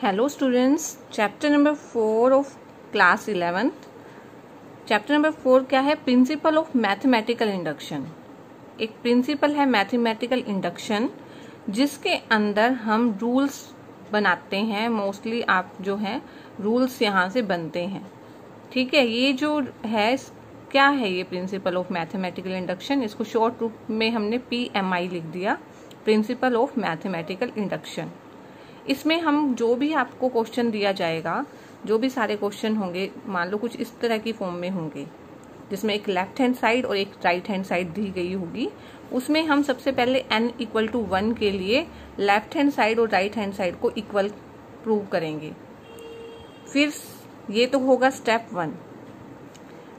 Hello students, chapter number 4 of class 11th। Chapter number 4 क्या है? Principle of mathematical induction. एक principal है mathematical induction जिसके अंदर हम रूल्स बनाते हैं। मोस्टली आप जो है रूल्स यहाँ से बनते हैं। ठीक है, ये जो है क्या है? ये प्रिंसिपल ऑफ मैथमेटिकल इंडक्शन, इसको शॉर्ट रूप में हमने PMI लिख दिया, प्रिंसिपल ऑफ मैथमेटिकल इंडक्शन। इसमें हम जो भी आपको क्वेश्चन दिया जाएगा, जो भी सारे क्वेश्चन होंगे, मान लो कुछ इस तरह की फॉर्म में होंगे जिसमें एक लेफ्ट हैंड साइड और एक राइट हैंड साइड दी गई होगी। उसमें हम सबसे पहले n = 1 के लिए लेफ्ट हैंड साइड और राइट हैंड साइड को इक्वल प्रूव करेंगे। फिर ये तो होगा स्टेप 1।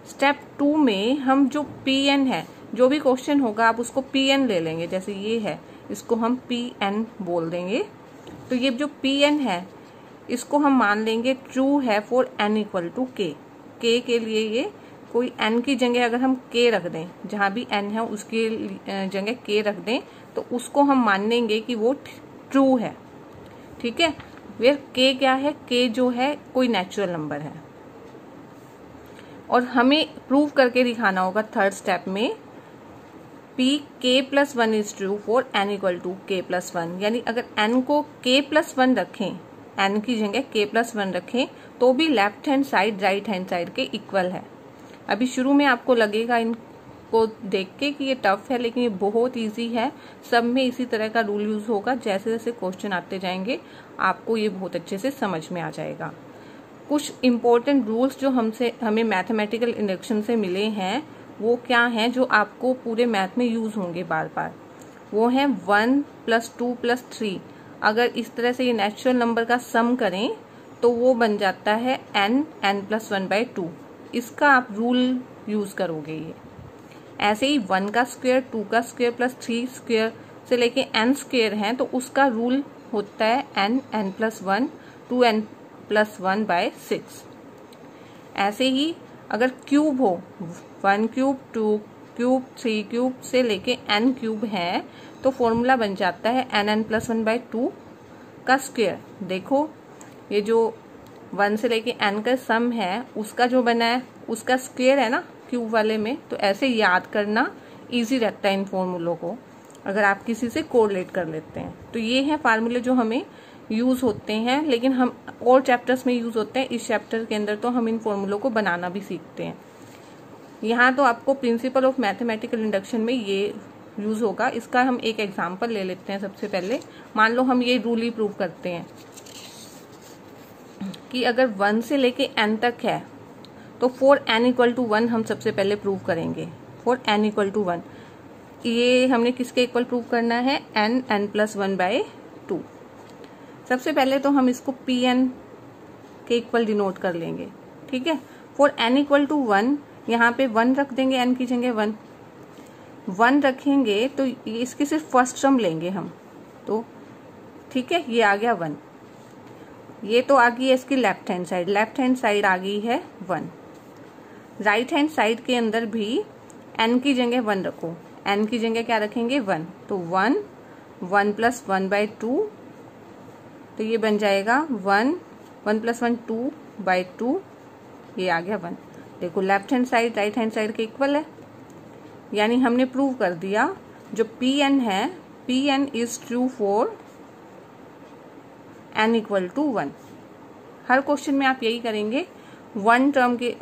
स्टेप 2 में हम जो Pn है, जो भी क्वेश्चन होगा आप उसको Pn ले लेंगे। जैसे ये है, इसको हम Pn बोल देंगे। तो ये जो Pn है इसको हम मान लेंगे ट्रू है फॉर n = k। k के लिए ये कोई n की जगह अगर हम k रख दें, जहां भी n है उसकी जगह k रख दें, तो उसको हम मान लेंगे कि वो ट्रू है। ठीक है, वेयर k क्या है? k जो है कोई नेचुरल नंबर है। और हमें प्रूव करके दिखाना होगा थर्ड स्टेप में k+1 is true for n = k+1। यानी अगर n को k+1 रखें, n की जगह k+1 रखें, तो भी left hand side right hand side के इक्वल है। अभी शुरू में आपको लगेगा इनको देख के कि ये टफ है, लेकिन ये बहुत इजी है। सब में इसी तरह का रूल यूज होगा। जैसे जैसे क्वेश्चन आते जाएंगे आपको ये बहुत अच्छे से समझ में आ जाएगा। कुछ इंपॉर्टेंट रूल्स जो हमें मैथमेटिकल इंडक्शन से मिले हैं वो क्या हैं, जो आपको पूरे मैथ में यूज होंगे बार बार। वो है 1 + 2 + 3। अगर इस तरह से ये नेचुरल नंबर का सम करें तो वो बन जाता है n+1/2। इसका आप रूल यूज करोगे। ये ऐसे ही 1 का स्क्वायर, 2 का स्क्वायर + 3 स्क्वायर से लेके n स्क्वायर है, तो उसका रूल होता है n+1 2n+1/6। ऐसे ही अगर क्यूब हो, 1 क्यूब, 2 क्यूब, 3 क्यूब से लेके n क्यूब है, तो फॉर्मूला बन जाता है nn+1/2 का स्क्वायर। देखो ये जो 1 से लेके n का सम है उसका जो बना है उसका स्क्वायर है ना क्यूब वाले में। तो ऐसे याद करना इजी रहता है इन फॉर्मूलों को, अगर आप किसी से कोरिलेट कर लेते हैं। तो ये हैं फार्मूले जो हमें यूज होते हैं, लेकिन हम और चैप्टर्स में यूज होते हैं। इस चैप्टर के अंदर तो हम इन फॉर्मूलों को बनाना भी सीखते हैं। यहाँ तो आपको प्रिंसिपल ऑफ मैथमेटिकल इंडक्शन में ये यूज होगा। इसका हम एक एग्जांपल ले लेते हैं। सबसे पहले मान लो हम ये रूल ही प्रूव करते हैं कि अगर 1 से लेके n तक है तो फॉर n = 1 हम सबसे पहले प्रूव करेंगे। फॉर n = 1 ये हमने किसके इक्वल प्रूव करना है? n+1/2। सबसे पहले तो हम इसको Pn के इक्वल डिनोट कर लेंगे। ठीक है, फॉर n = 1 यहाँ पे 1 रख देंगे, n की जगह 1 रखेंगे तो इसकी सिर्फ फर्स्ट टर्म लेंगे हम। तो ठीक है, ये आ गया 1। ये तो आ गई है इसकी left hand side. Left hand side आ गई है 1। राइट हैंड साइड के अंदर भी n की जगह 1 रखो। n की जगह क्या रखेंगे? 1। तो 1 1+1/2, तो ये बन जाएगा 1 + 1 2/2। ये आ गया 1। देखो left hand side right hand side के इक्वल है, यानी हमने प्रूव कर दिया जो Pn है, Pn is true for n = 1। Her question में आप यही करेंगे। 1 टर्म के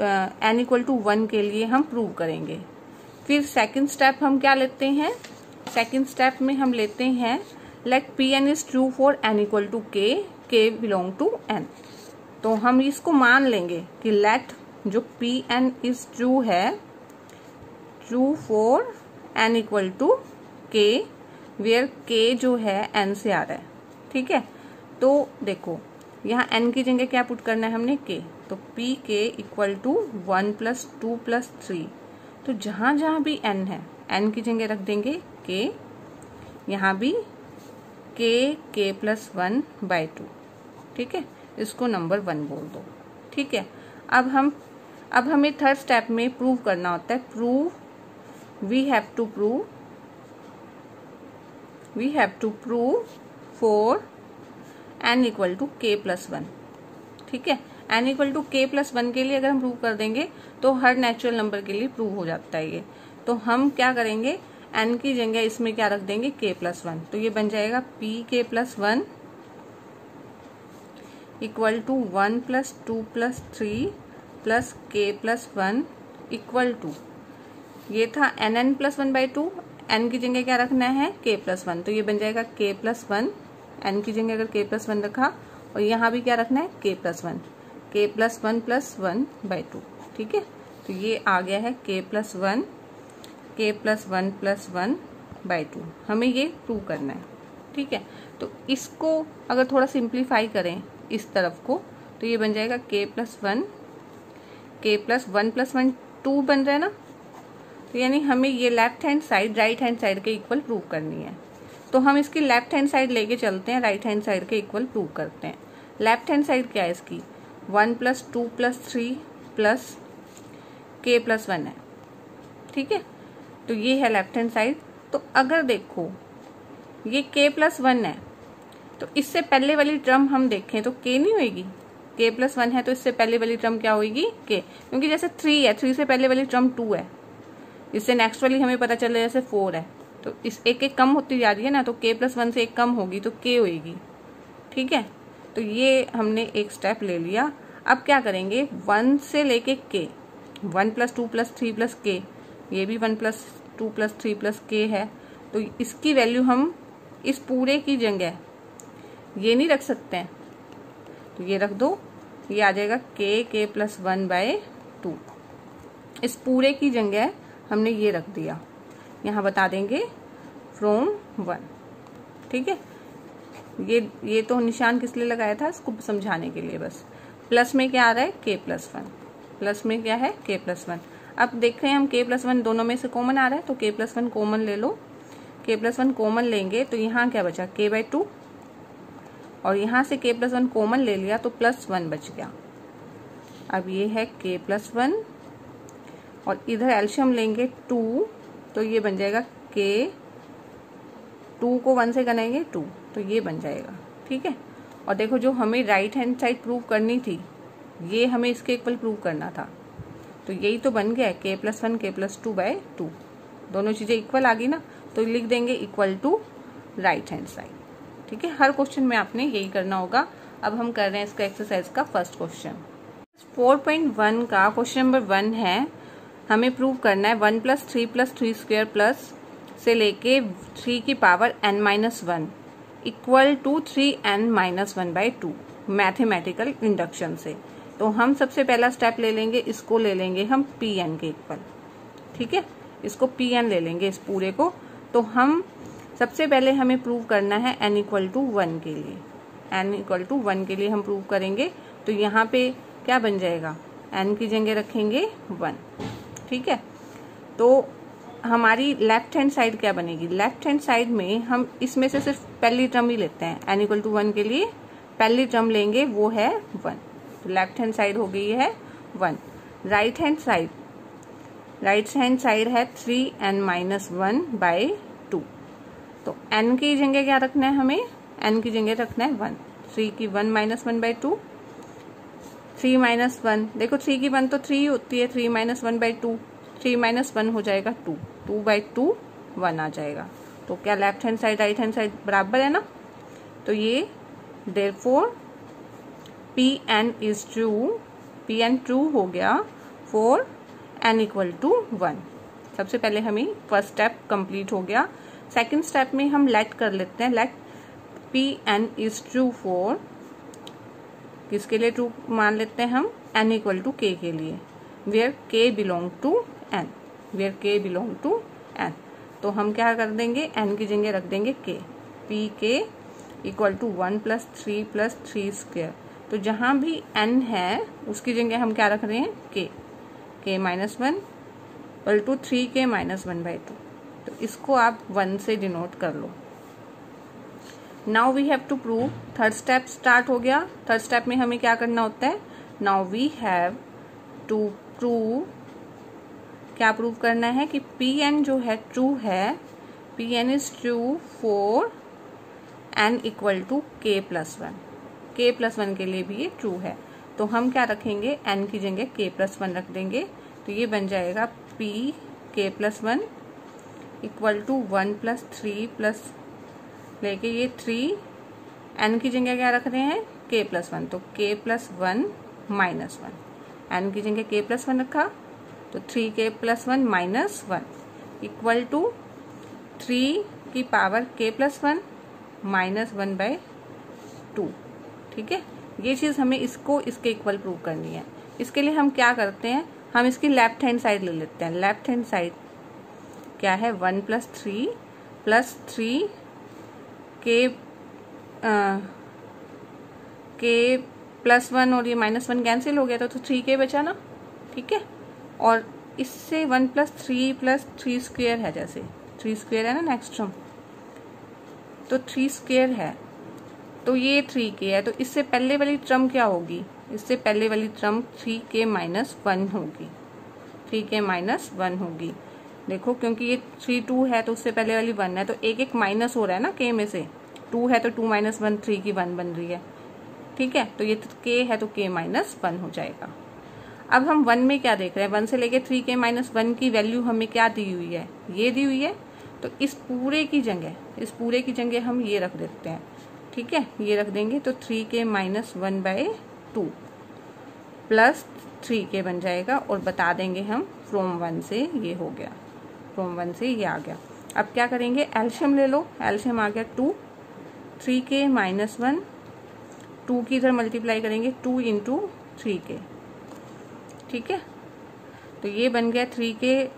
n = 1 के लिए हम प्रूव करेंगे। फिर सेकंड स्टेप हम क्या लेते हैं? सेकंड स्टेप में हम लेते हैं let Pn is true for n = k, k belong to n। तो हम इसको मान लेंगे कि लेट जो Pn इज ट्रू है, true for n = k, where k जो है n से आ रहा है। ठीक है, तो देखो यहाँ n की जगह क्या पुट करना है हमने? k। तो Pk = 1 + 2 + 3। तो जहां जहां भी n है n की जगह रख देंगे k, यहाँ भी k+1/2। ठीक है, इसको नंबर 1 बोल दो। ठीक है, अब हमें थर्ड स्टेप में प्रूव करना होता है। We have to prove for n equal to k plus 1। ठीक है, n equal to k plus 1 के लिए अगर हम प्रूव कर देंगे तो हर नेचुरल नंबर के लिए प्रूव हो जाता है ये। तो हम क्या करेंगे, n की जगह इसमें क्या रख देंगे, k प्लस 1। तो ये बन जाएगा pk plus 1 equal to 1 plus 2 plus 3 plus k plus 1 equal to, ये था nn प्लस 1/2, n की जगह क्या रखना है, k प्लस 1। तो ये बन जाएगा k प्लस 1, n की जगह अगर k प्लस 1 रखा, और यहाँ भी क्या रखना है, k plus 1, k plus 1 plus 1/2। ठीक है, तो ये आ गया है k plus 1, k plus 1 plus 1/2। हमें ये प्रूव करना है। ठीक है, तो इसको अगर थोड़ा सिंप्लीफाई करें इस तरफ को, तो ये बन जाएगा k plus 1, k plus 1 plus 1 2 बन रहा है ना। तो यानी हमें ये left hand side right hand side के इक्वल प्रूव करनी है। तो हम इसकी लेफ्ट हैंड साइड लेके चलते हैं, राइट हैंड साइड के इक्वल प्रूव करते हैं। लेफ्ट हैंड साइड क्या है इसकी, 1 plus 2 plus 3 plus k plus 1 है। ठीक है, तो ये है लेफ्ट हैंड साइड। तो अगर देखो ये k प्लस 1 है, तो इससे पहले वाली टर्म हम देखें तो k नहीं होगी, k प्लस 1 है तो इससे पहले वाली टर्म क्या होगी, k। क्योंकि जैसे 3 है, 3 से पहले वाली टर्म 2 है, इससे नेक्स्ट वाली हमें पता चल रहा है जैसे 4 है, तो इस एक एक कम होती जा रही है ना, तो k प्लस 1 से एक कम होगी तो k होगी। ठीक है, तो ये हमने एक स्टेप ले लिया। अब क्या करेंगे, 1 से लेके k, 1 plus 2 plus 3 plus k, ये भी 1 प्लस 2 प्लस 3 प्लस k है, तो इसकी वैल्यू हम इस पूरे की जगह ये नहीं रख सकते हैं, तो ये रख दो, ये आ जाएगा k प्लस 1/2। इस पूरे की जगह हमने ये रख दिया, यहाँ बता देंगे फ्रॉम 1। ठीक है, ये तो निशान किस लिए लगाया था, इसको समझाने के लिए बस। प्लस में क्या आ रहा है, k प्लस 1, प्लस में क्या है, k प्लस 1। अब देख रहे हैं हम k प्लस 1 दोनों में से कॉमन आ रहा है, तो k प्लस 1 कॉमन ले लो। k प्लस 1 कॉमन लेंगे तो यहाँ क्या बचा, k/2, और यहाँ से k प्लस 1 कॉमन ले लिया तो प्लस 1 बच गया। अब ये है k प्लस 1, और इधर एल्शियम लेंगे 2, तो ये बन जाएगा k, 2 को 1 से गनेंगे 2, तो ये बन जाएगा। ठीक है, और देखो जो हमें राइट हैंड साइड प्रूव करनी थी, ये हमें इसके इक्वल प्रूव करना था, तो यही तो बन गया k प्लस 1 k प्लस 2/2। दोनों चीजें इक्वल आ गई ना, तो लिख देंगे equal to right hand side. ठीक है, हर क्वेश्चन में आपने यही करना होगा। अब हम कर रहे हैं इसका एक्सरसाइज का फर्स्ट क्वेश्चन। 4.1 का क्वेश्चन नंबर 1 है, हमें प्रूव करना है 1 प्लस 3 प्लस 3 स्क्वायर प्लस से लेके 3 की power n-1 equal to 3n-1/2 mathematical induction से। तो हम सबसे पहला स्टेप ले लेंगे, इसको ले लेंगे हम pn के इक्वल। ठीक है, इसको pn ले लेंगे इस पूरे को। तो हम सबसे पहले हमें प्रूव करना है n इक्वल टू 1 के लिए, n इक्वल टू 1 के लिए हम प्रूव करेंगे। तो यहाँ पे क्या बन जाएगा, n की जगह रखेंगे 1। ठीक है, तो हमारी लेफ्ट हैंड साइड क्या बनेगी, लेफ्ट हैंड साइड में हम इसमें से सिर्फ पहली टर्म ही लेते हैं। n इक्वल टू 1 के लिए पहली टर्म लेंगे, वो है 1। तो लेफ्ट हैंड साइड हो गई है 1। राइट हैंड साइड है 3n-1/2। तो n की जगह क्या रखना है, हमें n की जगह रखना है 1। 3 की 1-1/2, 3 माइनस 1, देखो 3 की 1 तो 3 होती है, 3 माइनस 1/2, 3 माइनस 1 हो जाएगा 2, 2/2 1 आ जाएगा। तो क्या left hand side right hand side बराबर है ना, तो ये therefore Pn is true, Pn true हो गया फॉर n इक्वल टू 1। सबसे पहले हमें फर्स्ट स्टेप कंप्लीट हो गया। सेकंड स्टेप में हम लेट कर लेते हैं, let Pn is true for, किसके लिए ट्रू मान लेते हैं हम, n इक्वल टू k के लिए, where k belong to n, where k belong to n। तो हम क्या कर देंगे, n की जगह रख देंगे k, pk equal to 1 plus 3 plus 3 square. तो जहां भी n है उसकी जगह हम क्या रख रहे हैं, k minus 1 equal to 3k-1/2। तो इसको आप 1 से डिनोट कर लो। Now we have to prove, third step start हो गया। थर्ड स्टेप में हमें क्या करना होता है, now we have to prove, क्या प्रूव करना है कि Pn जो है ट्रू है, Pn is true for n equal to k plus 1। k+1 के लिए भी ये ट्रू है। तो हम क्या रखेंगे, n की जगह k+1 रख देंगे। तो ये बन जाएगा p k+1 equal to 1 + 3 plus लेके ये 3, n की जगह क्या रख रहे हैं k+1, तो k+1 -1, n की जगह k+1 रखा तो 3k+1 -1 इक्वल टू 3 की पावर k+1 -1/2। ठीक है, ये चीज हमें इसको इसके इक्वल प्रूव करनी है। इसके लिए हम क्या करते हैं, हम इसकी लेफ्ट हैंड साइड ले लेते हैं। लेफ्ट हैंड साइड क्या है, 1 + 3 + 3 k+1 और ये -1 कैंसिल हो गया तो 3k बचा ना। ठीक है, और इससे 1 + 3 + 3 स्क्वायर है, जैसे 3 स्क्वायर है ना नेक्स्ट टर्म, तो 3 स्क्वायर है तो ये 3k है। तो इससे पहले वाली टर्म क्या होगी, इससे पहले वाली टर्म 3k - 1 होगी, 3k - 1 होगी। देखो क्योंकि ये 3 2 है तो उससे पहले वाली 1 है, तो एक एक माइनस हो रहा है ना k में से। 2 है तो 2 - 1, 3 की 1 बन रही है। ठीक है, तो ये k है तो k - 1 हो जाएगा। अब हम 1 में क्या देख रहे हैं, 1 से लेके 3k - 1 की वैल्यू हमें क्या दी हुई है, ये दी हुई है। तो इस पूरे की जगह हम ये रख देते हैं। ठीक है, ये रख देंगे तो 3k - 1/2 प्लस 3k बन जाएगा, और बता देंगे हम फ्रॉम 1 से ये हो गया, फ्रॉम 1 से ये आ गया। अब क्या करेंगे, एलशियम ले लो, एलशियम आ गया 2, 3k - 1, 2 की इधर मल्टीप्लाई करेंगे 2 × 3k। ठीक है, तो ये बन गया 3k,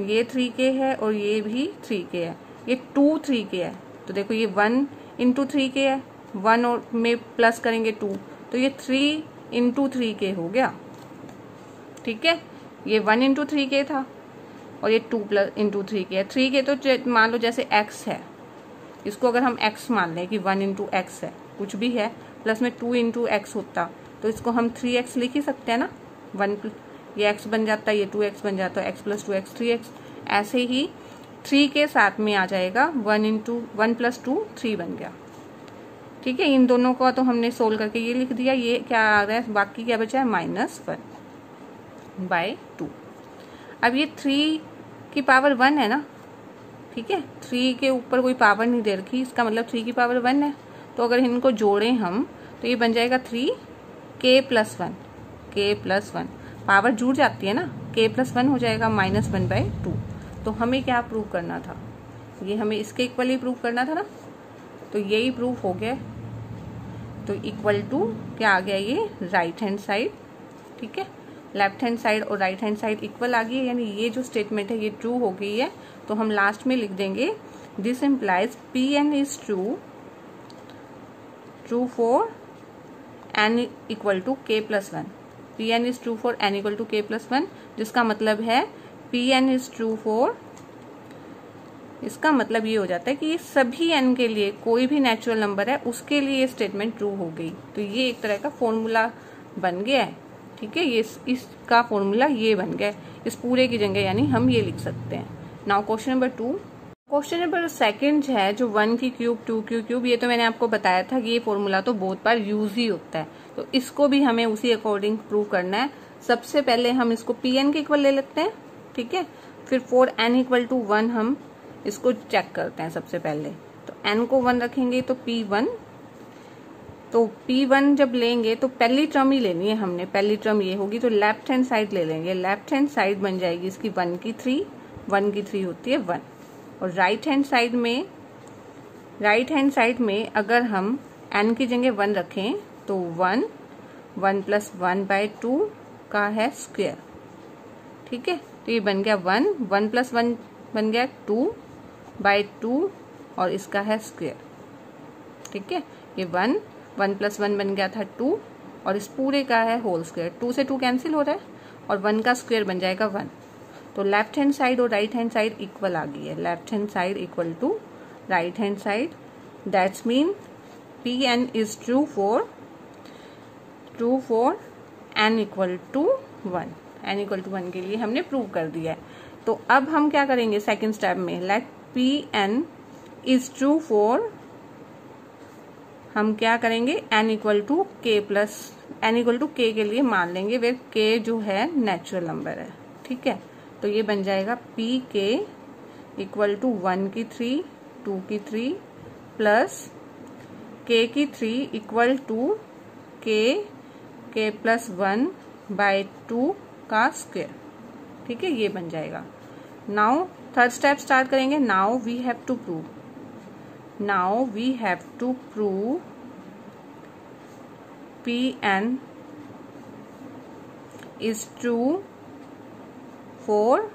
ये 3k है और ये भी 3k है, ये 2 3k है। तो देखो ये 1 × 3k है, 1 और में प्लस करेंगे 2, तो ये 3 × 3k हो गया। ठीक है, ये 1 × 3k था और ये 2 × 3k है। 3k तो मान लो जैसे x है, इसको अगर हम x मान लें कि 1 × x है, कुछ भी है, प्लस में 2 × x होता तो इसको हम 3x लिख ही सकते हैं ना। 1 ये x बन जाता है, ये 2x बन जाता है, x + 2x 3x। ऐसे ही 3 के साथ में आ जाएगा 1 + 2 3 बन गया। ठीक है, इन दोनों का तो हमने सोल्व करके ये लिख दिया। ये क्या आ रहा है, बाकी क्या बचा है, -1/2। अब ये 3 की पावर 1 है ना। ठीक है, 3 के ऊपर कोई पावर नहीं दे रखी, इसका मतलब 3 की पावर 1 है। तो अगर इनको जोड़ें हम तो ये बन जाएगा 3k+1, k+1 पावर जुड़ जाती है ना, k+1 हो जाएगा -1/2। तो हमें क्या प्रूव करना था, ये हमें इसके इक्वल ही प्रूव करना था ना, तो यही प्रूफ हो गया। तो इक्वल टू क्या आ गया, ये राइट हैंड साइड। ठीक है, लेफ्ट हैंड साइड और राइट हैंड साइड इक्वल आ गई है, यानी ये जो स्टेटमेंट है ये ट्रू हो गई है। तो हम लास्ट में लिख देंगे this implies Pn is true for n = k+1। Pn is true for n = k+1, जिसका मतलब है Pn इज ट्रू फॉर, इसका मतलब ये हो जाता है कि ये सभी n के लिए कोई भी नेचुरल नंबर है उसके लिए ये स्टेटमेंट ट्रू हो गई। तो ये एक तरह का फॉर्मूला बन गया है। ठीक है, ये इसका फॉर्मूला ये बन गया है, इस पूरे की जगह यानी हम ये लिख सकते हैं। Now question number 2। Question number second है जो 1 की क्यूब 2 की क्यूब, ये तो मैंने आपको बताया था कि ये फॉर्मूला तो बहुत बार यूज ही होता है, तो इसको भी हमें उसी अकॉर्डिंग प्रूव करना है। सबसे पहले हम इसको Pn के इक्वल ले लेते हैं। ठीक है, फिर फॉर n = 1 हम इसको चेक करते हैं। सबसे पहले तो n को 1 रखेंगे तो P1, तो P1 जब लेंगे तो पहली टर्म ही लेनी है हमने, पहली टर्म ये होगी, तो लेफ्ट हैंड साइड ले लेंगे। लेफ्ट हैंड साइड बन जाएगी इसकी 1 की 3, 1 की 3 होती है 1। और राइट हैंड साइड में अगर हम n की जगह 1 रखें तो 1 + 1/2 का है स्क्वायर। ठीक है, तो ये बन गया 1 + 1 बन गया 2/2 और इसका है स्क्वायर। ठीक है, ये 1 + 1 बन गया था 2 और इस पूरे का है होल स्क्वायर। 2 से 2 कैंसिल हो रहा है और 1 का स्क्वायर बन जाएगा 1। तो लेफ्ट हैंड साइड और राइट हैंड साइड इक्वल आ गई है। Left hand side equal to right hand side, that's mean Pn is true for n = 1। n = 1 के लिए हमने प्रूव कर दिया है। तो अब हम क्या करेंगे सेकेंड स्टेप में, let Pn is true for हम क्या करेंगे, n इक्वल टू के के लिए मान लेंगे वेर k जो है नेचुरल नंबर है। ठीक है, तो ये बन जाएगा पी के इक्वल टू 1 की 3, 2 की 3 प्लस k की 3 equal to k plus 1 by 2 का स्क्वायर। ठीक है, ये बन जाएगा। नाउ थर्ड स्टेप स्टार्ट करेंगे। Now we have to prove Pn is true for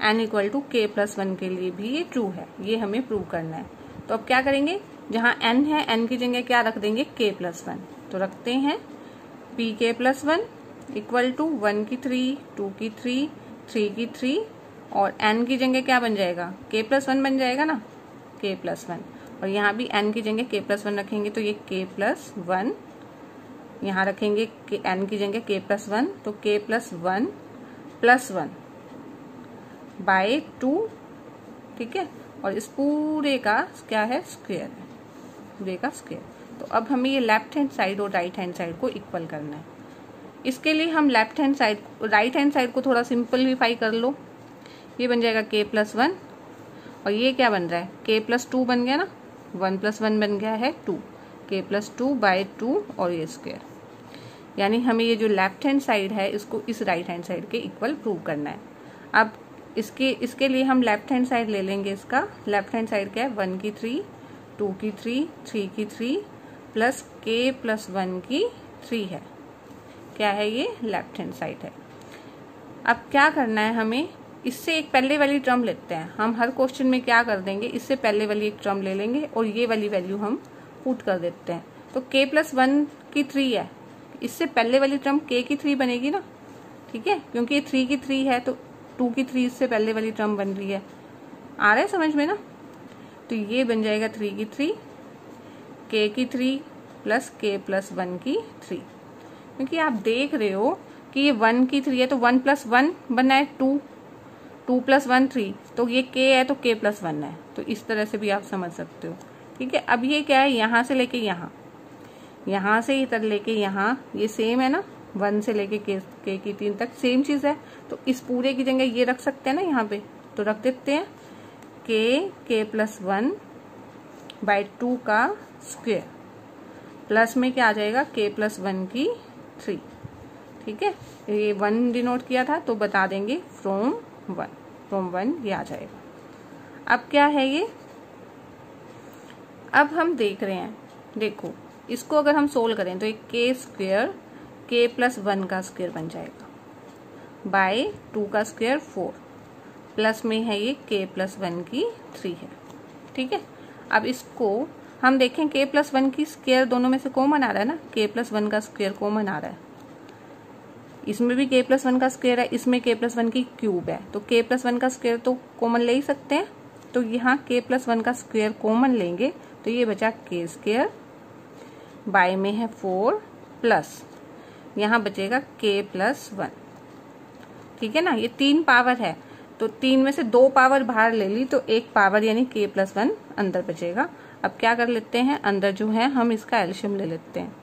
n equal to k plus 1 के लिए भी ये ट्रू है, ये हमें प्रूव करना है। तो अब क्या करेंगे, जहां n है n की जगह क्या रख देंगे, k प्लस 1। तो रखते हैं pk प्लस 1 इक्वल टू 1 की 3, 2 की 3, 3 की 3 और n की जगह क्या बन जाएगा, k प्लस 1 बन जाएगा ना, k प्लस 1। और यहाँ भी n की जगह k प्लस 1 रखेंगे तो ये k प्लस 1, यहाँ रखेंगे n की जगह k प्लस 1 तो k प्लस 1 प्लस 1 बाय 2। ठीक है, और इस पूरे का क्या है, स्क्वायर है, पूरे का स्क्वायर। तो अब हमें ये लेफ्ट हैंड साइड और राइट हैंड साइड को इक्वल करना है। इसके लिए हम राइट हैंड साइड को थोड़ा सिंपलीफाई कर लो। ये बन जाएगा k प्लस 1 और ये क्या बन रहा है, k प्लस 2 बन गया ना, 1 प्लस 1 बन गया है 2, k प्लस 2 बाय 2 और ये स्क्वायर। यानी हमें ये जो लेफ्ट हैंड साइड है इसको इस राइट हैंड साइड के इक्वल प्रूव करना है। अब इसके लिए हम लेफ्ट हैंड साइड ले लेंगे। इसका लेफ्ट हैंड साइड क्या है, 1 की 3, 2 की 3, 3 की 3 प्लस k प्लस 1 की 3 है। क्या है ये, लेफ्ट हैंड साइड है। अब क्या करना है हमें, इससे एक पहले वाली टर्म लेते हैं। हम हर क्वेश्चन में क्या कर देंगे, इससे पहले वाली एक टर्म ले लेंगे और ये वाली वैल्यू हम पुट कर देते हैं। तो k प्लस 1 की 3 है, इससे पहले वाली टर्म k की 3 बनेगी ना। ठीक है, क्योंकि ये 3 की 3 है तो 2 की 3 इससे पहले वाली टर्म बन रही है। आ रहा है समझ में ना। तो ये बन जाएगा 3 की 3, k की 3 प्लस k प्लस 1 की 3। क्योंकि आप देख रहे हो कि ये 1 की 3 है तो 1 प्लस 1 बनना है 2, 2 प्लस 1 3, तो ये k है तो k प्लस 1 है। तो इस तरह से भी आप समझ सकते हो। ठीक है, अब ये क्या है, यहाँ से लेके यहाँ से इधर लेके यहाँ, ये सेम है ना, 1 से लेके k की 3 तक सेम चीज है। तो इस पूरे की जगह ये रख सकते हैं ना यहाँ पे, तो रख देते हैं k प्लस 1 बाय 2 का स्क्वायर प्लस में क्या आ जाएगा, k प्लस 1 की 3। ठीक है, ये 1 डिनोट किया था तो बता देंगे फ्रॉम 1 ये आ जाएगा। अब क्या है ये, अब हम देख रहे हैं, देखो इसको अगर हम सोल्व करें तो एक k स्क्वायर k प्लस 1 का स्क्वायर बन जाएगा बाय 2 का स्क्वायर 4 प्लस में है ये k प्लस 1 की 3 है। ठीक है, अब इसको हम देखें k प्लस 1 की स्क्वायर दोनों में से कॉमन आ रहा है ना, k प्लस 1 का स्क्वायर कॉमन आ रहा है। इसमें भी k प्लस 1 का स्क्वायर है, इसमें k प्लस 1 की क्यूब है, तो k प्लस 1 का स्क्वायर तो कॉमन ले ही सकते हैं। तो यहाँ k प्लस 1 का स्क्वायर कॉमन लेंगे तो ये बचा k स्क्वायर बाय में है 4 प्लस यहाँ बचेगा k प्लस 1। ठीक है ना, ये 3 पावर है तो 3 में से 2 पावर बाहर ले ली तो 1 पावर यानी k प्लस 1 अंदर बचेगा। अब क्या कर लेते हैं, अंदर जो है हम इसका एल्शियम ले लेते हैं,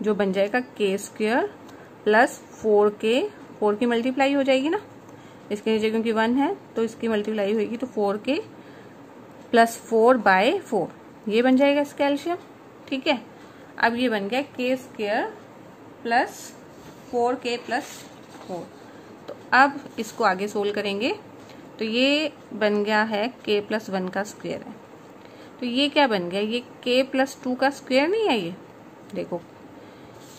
जो बन जाएगा k स्क्वायर प्लस 4 की मल्टीप्लाई हो जाएगी ना, इसके नीचे क्योंकि 1 है तो इसकी मल्टीप्लाई होगी तो 4k प्लस 4 बाय 4 ये बन जाएगा इसका एल्शियम। ठीक है, अब ये बन गया k square plus 4k plus 4। तो अब इसको आगे सोल्व करेंगे तो ये बन गया है k प्लस 1 का स्क्वायर है। तो ये क्या बन गया, ये k प्लस 2 का स्क्वायर नहीं है। ये देखो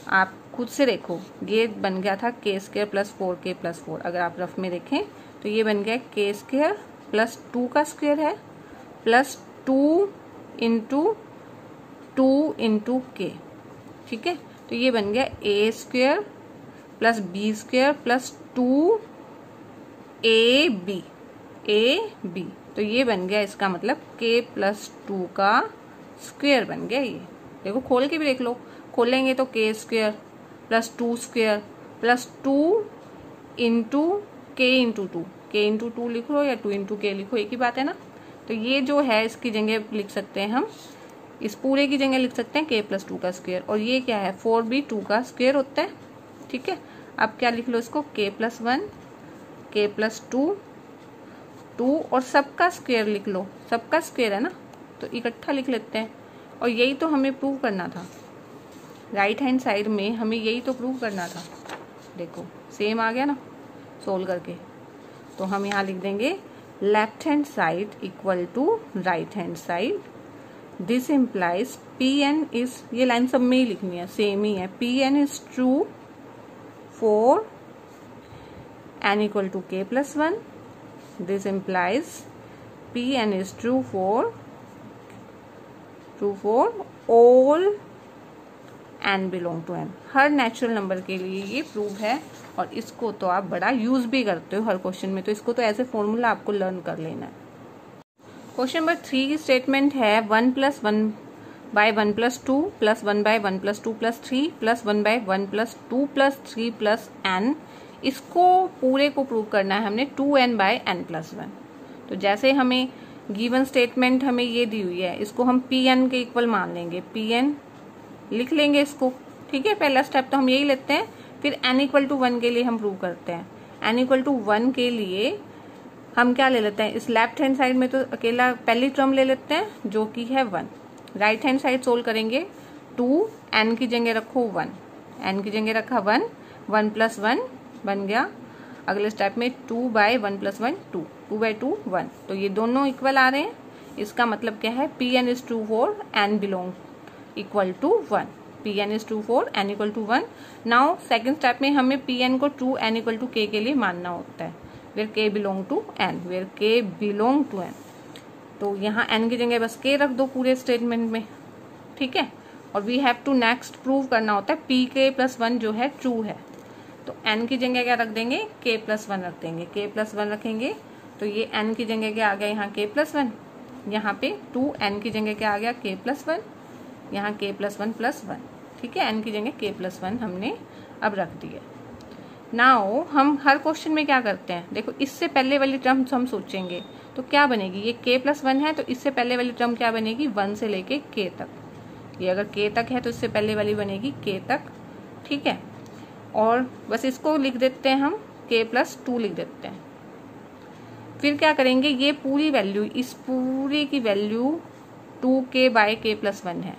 आप खुद से देखो, ये बन गया था k square plus 4k plus 4। अगर आप रफ में देखें तो ये बन गया k स्क्वायर प्लस 2 का स्क्वायर है प्लस 2 इंटू k। ठीक है, तो ये बन गया a square plus b square plus 2ab। तो ये बन गया इसका मतलब k प्लस 2 का स्क्वायर बन गया। ये देखो खोल के भी देख लो, खोलेंगे तो k square plus 2 square plus 2 into k into 2 लिख लो या 2 इंटू k लिखो, एक ही बात है ना। तो ये जो है इसकी जगह लिख सकते हैं हम इस पूरे की जगह लिख सकते हैं k+2 का स्क्वायर, और ये क्या है 4 भी 2 का स्क्वायर होता है। ठीक है, अब क्या लिख लो इसको k+1 k+2 2 और सबका स्क्वायर लिख लो, सबका स्क्वायर है ना तो इकट्ठा लिख लेते हैं। और यही तो हमें प्रूव करना था, राइट हैंड साइड में हमें यही तो प्रूव करना था। देखो सेम आ गया ना सोल्व करके। तो हम यहाँ लिख देंगे left hand side equal to right hand side, this implies Pn is, ये लाइन सब में ही लिखनी है, सेम ही है, Pn is true for n equal to k+1, this implies Pn is true for all n belong to n। Her natural number के लिए ये प्रूव है, और इसको तो आप बड़ा यूज भी करते हो हर क्वेश्चन में, तो इसको तो एज ए फॉर्मूला आपको लर्न कर लेना है। क्वेश्चन नंबर 3 की स्टेटमेंट है 1 + 1 / 1 + 2 + 1 / 1 + 2 + 3 + 1 / 1 + 2 + 3 + n। इसको पूरे को प्रूव करना है हमने 2n/n+1। तो जैसे हमें गिवन स्टेटमेंट हमें ये दी हुई है, इसको हम Pn के इक्वल मान लेंगे, Pn लिख लेंगे इसको। ठीक है, पहला स्टेप तो हम यही लेते हैं, फिर n = 1 के लिए हम प्रूव करते हैं। n = 1 के लिए हम क्या ले लेते हैं, इस लेफ्ट हैंड साइड में तो अकेला पहली टर्म ले लेते हैं जो कि है 1। राइट हैंड साइड सोल्व करेंगे, 2 n की जगह रखो 1, n की जगह रखा 1, 1 + 1 बन गया। अगले स्टेप में 2/1 + 1 2, 2/2 1, तो ये दोनों इक्वल आ रहे हैं। इसका मतलब क्या है, Pn is true for n belong equal to 1, Pn is true for n equal to 1। Now second step में हमें Pn को true n equal to k के लिए मानना होता है, where k belong to n, where k belong to n। तो यहाँ n की जगह बस k रख दो पूरे स्टेटमेंट में। ठीक है, और we have to next prove करना होता है Pk+1 जो है ट्रू है, तो n की जगह क्या रख देंगे, k+1 रख देंगे, k+1 रखेंगे तो ये n की जगह क्या आ गया, यहाँ k+1, यहाँ पे 2n की जगह क्या आ गया, k+1, यहाँ k+1 + 1। ठीक है, n की जगह k+1 हमने अब रख दिया। नाउ हम हर क्वेश्चन में क्या करते हैं, देखो इससे पहले वाली टर्म हम सोचेंगे तो क्या बनेगी, ये k+1 है तो इससे पहले वाली टर्म क्या बनेगी, 1 से लेके k तक। ये अगर k तक है तो इससे पहले वाली बनेगी k तक। ठीक है, और बस इसको लिख देते हैं हम, k+2 लिख देते हैं। फिर क्या करेंगे, ये पूरी वैल्यू, इस पूरे की वैल्यू 2k/k+1 है,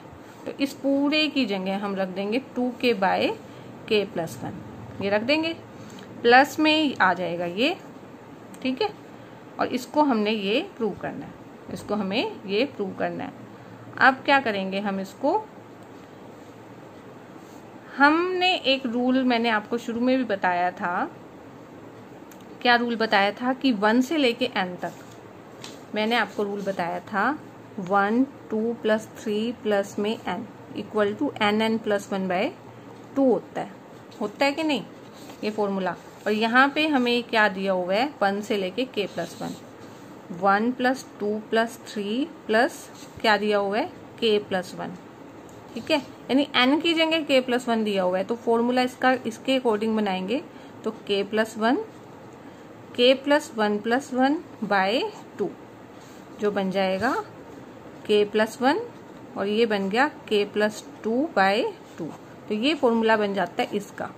तो इस पूरे की जगह हम रख देंगे 2k/k+1, ये रख देंगे, प्लस में आ जाएगा ये। ठीक है, और इसको हमने ये प्रूव करना है, इसको हमें ये प्रूव करना है। अब क्या करेंगे हम इसको, हमने एक रूल मैंने आपको शुरू में भी बताया था, क्या रूल बताया था कि 1 से लेके n तक मैंने आपको रूल बताया था 1 2 + 3 प्लस में n इक्वल टू nn + 1/2 होता है कि नहीं ये फॉर्मूला। और यहाँ पे हमें क्या दिया हुआ है, 1 से लेके k+1, 1 + 2 + 3 प्लस क्या दिया हुआ है, k+1। ठीक है, यानी n की जगह k+1 दिया हुआ है, तो फॉर्मूला इसका इसके अकॉर्डिंग बनाएंगे तो k+1 + 1/2 जो बन जाएगा k+1, और ये बन गया k+2/2। तो ये फॉर्मूला बन जाता है इसका,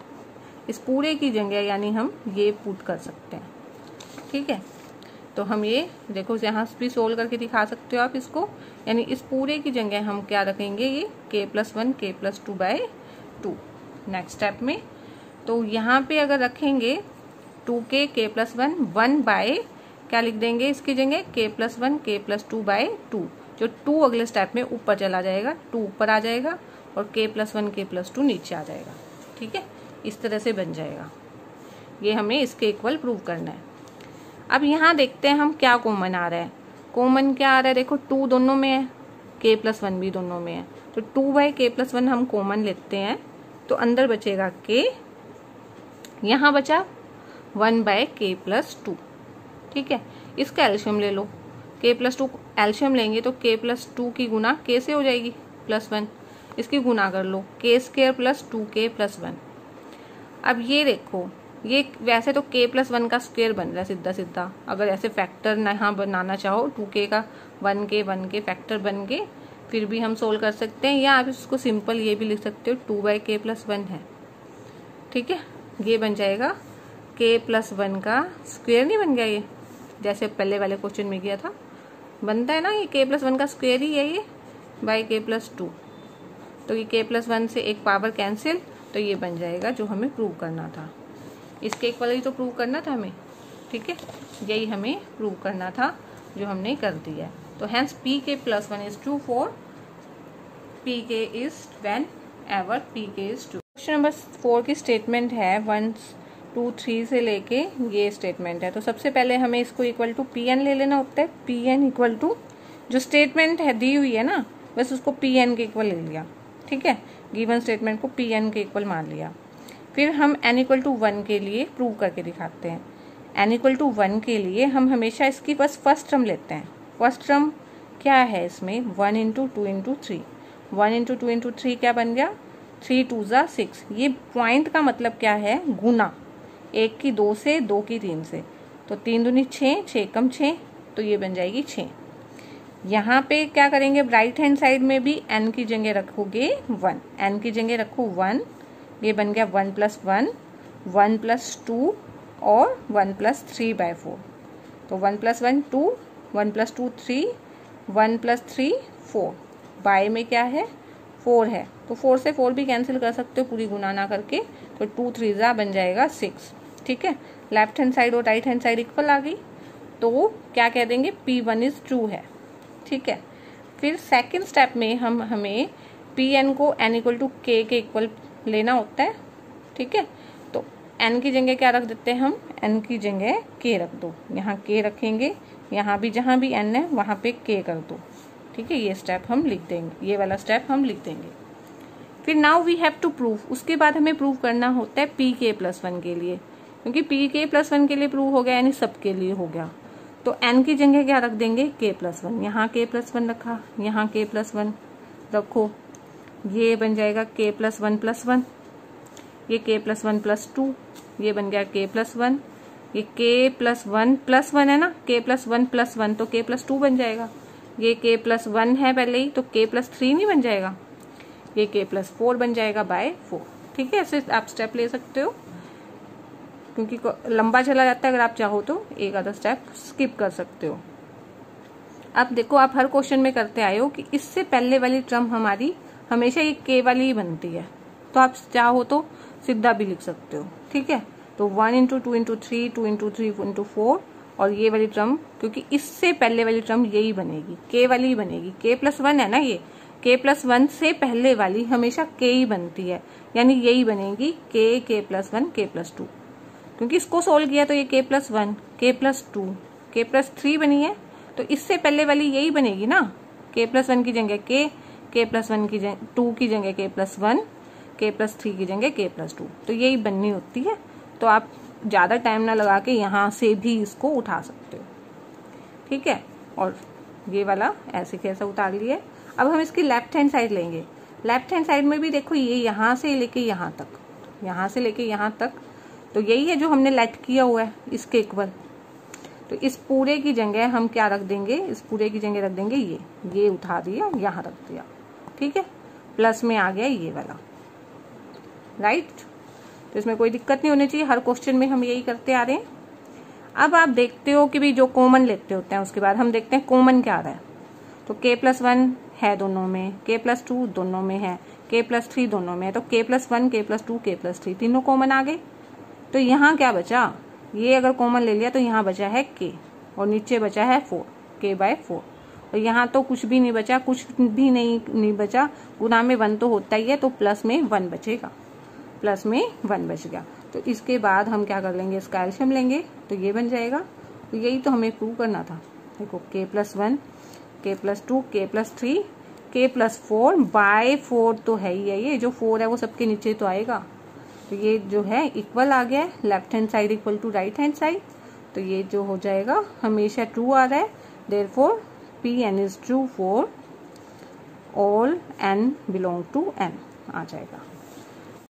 इस पूरे की जगह यानी हम ये पुट कर सकते हैं। ठीक है, तो हम ये देखो यहाँ भी सोल्व करके दिखा सकते हो आप इसको, यानी इस पूरे की जगह हम क्या रखेंगे, ये k+1 k+2/2 नेक्स्ट स्टेप में। तो यहाँ पे अगर रखेंगे 2k k+1 1 बाय क्या लिख देंगे इसकी जगह, k+1 k+2/2, जो 2 अगले स्टेप में ऊपर चला जाएगा, 2 ऊपर आ जाएगा और k+1 k+2 नीचे आ जाएगा। ठीक है, इस तरह से बन जाएगा। ये हमें इसके इक्वल प्रूव करना है। अब यहाँ देखते हैं हम क्या कॉमन आ रहा है, कॉमन क्या आ रहा है, देखो 2 दोनों में है, k+1 भी दोनों में है, तो 2/k+1 हम कॉमन लेते हैं तो अंदर बचेगा k, यहाँ बचा 1/k+2। ठीक है, इसका एल्शियम ले लो, k+2 एल्शियम लेंगे तो k+2 की गुना k से हो जाएगी +1, इसकी गुना कर लो k² + 2k + 1। अब ये देखो, ये वैसे तो k+1 का स्क्वायर बन रहा है सीधा सीधा, अगर ऐसे फैक्टर यहाँ बनाना चाहो 2k का 1k फैक्टर बन के फिर भी हम सोल्व कर सकते हैं, या आप इसको सिंपल ये भी लिख सकते हो 2/k+1 है। ठीक है, ये बन जाएगा k+1 का स्क्वायर। नहीं बन गया ये, जैसे पहले वाले क्वेश्चन में किया था, बनता है ना ये k+1 का स्क्वायर ही है ये, बाय k+2। तो ये k+1 से एक पावर कैंसिल, तो ये बन जाएगा जो हमें प्रूव करना था। इसके इक्वल ही तो प्रूव करना था हमें। ठीक है, यही हमें प्रूव करना था जो हमने कर दिया है। तो hence pk+1 is true for pk is when ever pk is true. Question number 4 की स्टेटमेंट है 1, 2, 3 से लेके ये स्टेटमेंट है। तो सबसे पहले हमें इसको इक्वल टू pn ले लेना होता है। pn इक्वल टू जो स्टेटमेंट है दी हुई है ना, बस उसको pn के इक्वल ले लिया। ठीक है, गिवन स्टेटमेंट को pn के इक्वल मान लिया। फिर हम n इक्वल टू 1 के लिए प्रूव करके दिखाते हैं। n इक्वल टू 1 के लिए हम हमेशा इसकी बस फर्स्ट टर्म लेते हैं। फर्स्ट टर्म क्या है इसमें, 1 × 2 × 3। 1 × 2 × 3 क्या बन गया, 3 2 ज़ा 6। ये पॉइंट का मतलब क्या है, गुना। 1 की 2 से, 2 की 3 से, तो 3 दूनी 6, 6 कम 6, तो ये बन जाएगी 6। यहाँ पे क्या करेंगे, राइट हैंड साइड में भी n की जगह रखोगे 1, n की जगह रखो 1, ये बन गया 1 + 1, 1 + 2 और 1 + 3/4। तो 1 + 1 2, 1 + 2 3, 1 + 3 4। बाय में क्या है, 4 है, तो 4 से 4 भी कैंसिल कर सकते हो पूरी गुना ना करके। तो 2 3 ज़ा बन जाएगा 6। ठीक है, लेफ्ट हैंड साइड और राइट हैंड साइड इक्वल आ गई, तो क्या कह देंगे, p1 इज ट्रू है। ठीक है, फिर सेकंड स्टेप में हमें pn को n इक्वल टू k के इक्वल लेना होता है। ठीक है, तो n की जगह क्या रख देते हैं हम, n की जगह k रख दो। यहाँ k रखेंगे, यहाँ भी जहाँ भी n है वहाँ पे k कर दो। ठीक है, ये स्टेप हम लिख देंगे, ये वाला स्टेप हम लिख देंगे। फिर now we have to prove, उसके बाद हमें प्रूव करना होता है pk+1 के लिए, क्योंकि pk+1 के लिए प्रूव हो गया यानी सबके लिए हो गया। तो n की जगह क्या रख देंगे, k+1। यहाँ k+1 रखा, यहाँ k+1 रखो, ये बन जाएगा k+1+1, ये k+1 + 2, ये बन गया k+1, ये k+1+1 है ना, k+1+1 तो k+2 बन जाएगा। ये k+1 है पहले ही, तो k+3 नहीं बन जाएगा, ये k+4 बन जाएगा बाय 4। ठीक है, ऐसे आप स्टेप ले सकते हो, क्योंकि लंबा चला जाता है। अगर आप चाहो तो एक आधा स्टेप स्किप कर सकते हो। अब देखो, आप हर क्वेश्चन में करते आए हो कि इससे पहले वाली टर्म हमारी हमेशा ये k वाली ही बनती है, तो आप चाहो तो सीधा भी लिख सकते हो। ठीक है, तो 1 × 2 × 3, 2 × 3 × 4, और ये वाली टर्म, क्योंकि इससे पहले वाली टर्म यही बनेगी, k वाली ही बनेगी। k+1 है ना, ये k+1 से पहले वाली हमेशा k ही बनती है, यानी यही बनेगी k+1 k+2। क्योंकि इसको सोल्व किया तो ये k+1 k+2 k+3 बनी है, तो इससे पहले वाली यही बनेगी ना, k+1 की जगह k+1 की जगह 2 की जगह k+1, k+3 की जगह k+2, तो यही बननी होती है। तो आप ज़्यादा टाइम ना लगा के यहाँ से भी इसको उठा सकते हो। ठीक है, और ये वाला ऐसे कैसे उतार लिए। अब हम इसकी लेफ्ट हैंड साइड लेंगे। लेफ्ट हैंड साइड में भी देखो, ये यहाँ से लेके यहाँ तक, यहाँ से लेके यहाँ तक, तो यही है जो हमने लेट किया हुआ है इसके इक्वल। तो इस पूरे की जगह हम क्या रख देंगे, इस पूरे की जगह रख देंगे ये उठा दिया, यहाँ रख दिया। ठीक है, प्लस में आ गया ये वाला, राइट। तो इसमें कोई दिक्कत नहीं होनी चाहिए, हर क्वेश्चन में हम यही करते आ रहे हैं। अब आप देखते हो कि भी जो कॉमन लेते होते हैं, उसके बाद हम देखते हैं कॉमन क्या आ रहा है। तो k+1 है दोनों में, k+2 दोनों में है, k+3 दोनों में है, तो k+1 k+2 k+3 तीनों कॉमन आ गए। तो यहाँ क्या बचा, ये अगर कॉमन ले लिया तो यहाँ बचा है k, और नीचे बचा है 4, k/4, और यहाँ तो कुछ भी नहीं बचा, कुछ भी नहीं बचा, गुना में 1 तो होता ही है, तो प्लस में 1 बचेगा, प्लस में 1 बच गया। तो इसके बाद हम क्या कर लेंगे, इसका एल्शियम लेंगे, तो ये बन जाएगा। तो यही तो हमें प्रूव करना था। देखो k+1 k+2 k+3 k+4/4 तो है ही है, ये जो 4 है वो सबके नीचे तो आएगा। तो ये जो है इक्वल आ गया है, left hand side equal to right hand side, तो ये जो हो जाएगा हमेशा ट्रू आ रहा है। Therefore Pn is true for all n belong to n आ जाएगा।